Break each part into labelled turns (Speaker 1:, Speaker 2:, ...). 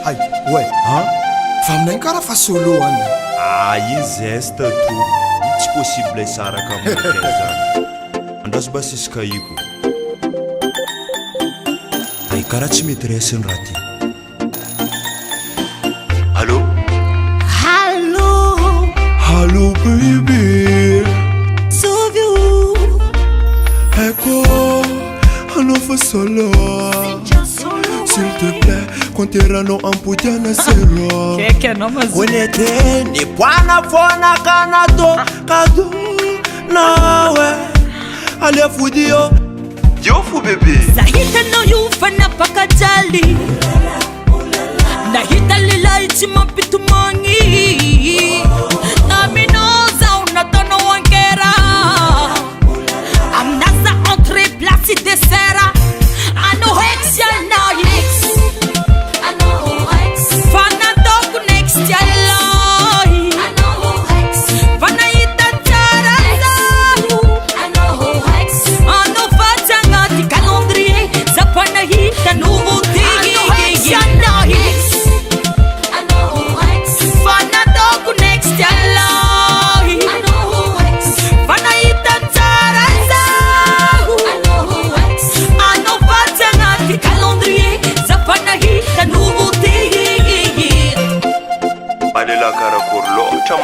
Speaker 1: Ay, ouais, hein? Femme karaha fa soloana.
Speaker 2: Iny zeste to tsy possible saraka amin'izay zany. Andraso basisika iko. Ay karaha tsy mety resiny raha ty. Allô?
Speaker 3: Allô?
Speaker 2: Allô baby.
Speaker 3: Sauf you.
Speaker 2: Ecco, allô fa solo. S'il te plaît, konterano amputiana sero.
Speaker 3: Che no mas.
Speaker 2: Wenete ni bwana fona kanado kado nawe aliafudio jofu bebe.
Speaker 3: Zahita no you fana pakajali. Nahita lila ichima pitumangi. Nami no zauna tono wankera. Amnaza entre place de sera. Ano hexia na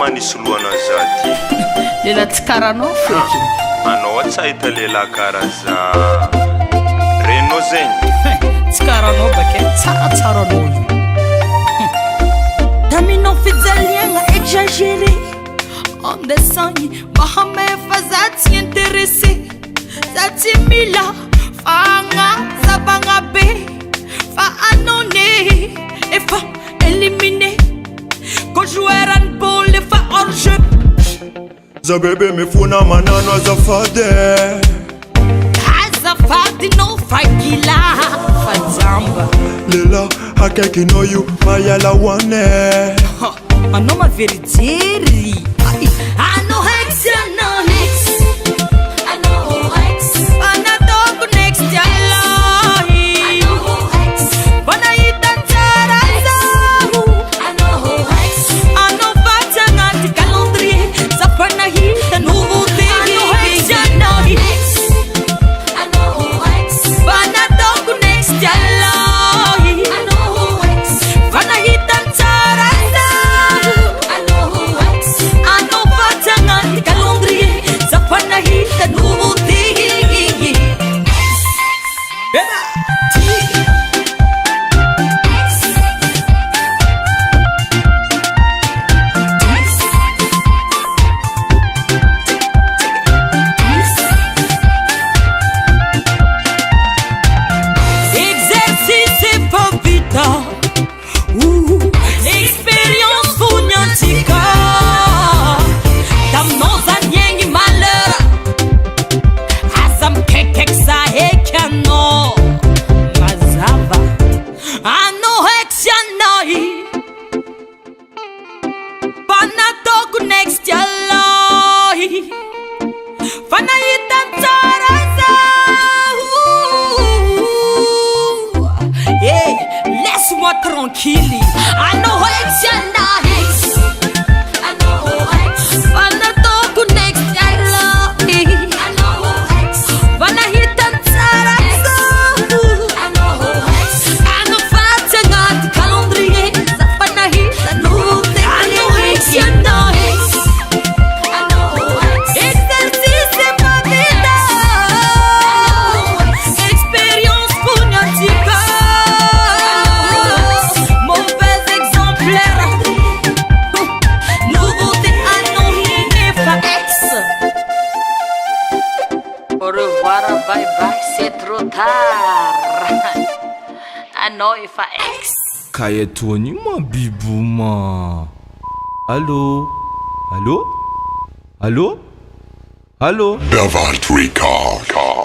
Speaker 2: manisy lohana zady
Speaker 3: lela tsy karanao feky
Speaker 2: anao tsy ahita lela karaha za reno zegny
Speaker 3: tsy karanao bake tsaratsara anao io taminao fijaliagna exagéré andesagny mahamefa za tsy intéressé za tsy mila fagnazavagna be fa anone efa éliminé kojoerany bôly efa hors-jeu
Speaker 2: za bebe mifona manano azafady
Speaker 3: azafadinao fagila fajamba
Speaker 2: lela akaikinao io mayala hoane
Speaker 3: anao maverijery anao hexy anao hexy anao hexy anatoko next yalahi anao hexy vanahita tsara zaho anao hexy anao vatsy agnaty calendrier zafanahita nouveauté anao hexy anao hexy anao hexy vanatoko next yalahi anao hexy vanahita tsara zaho anao hexy anao vatsy agnaty calendrier zafanahita nouveauté exercice efa vita expérience fognatika taminao zany egny malheur aza mikekek za eky anao mazava anao hexy anay fanatoko next yalahy fanahita tsara zaho laisse-moi tranquille anao hexy anay anao hexy fanatoko next yalahy anao hexy fanahita tsara zaho anao hexy anao vatsy agnaty calendrier zafanahita nouveauté anao hexy anay anao hexy exercice efa vita expérience fognatika mauvais exemplaire nouveauté anao efa ex au revoir bye bye c'est trop tard anao efa ex
Speaker 4: ka etony mabiboma allo allo allo allo
Speaker 5: Davant Record.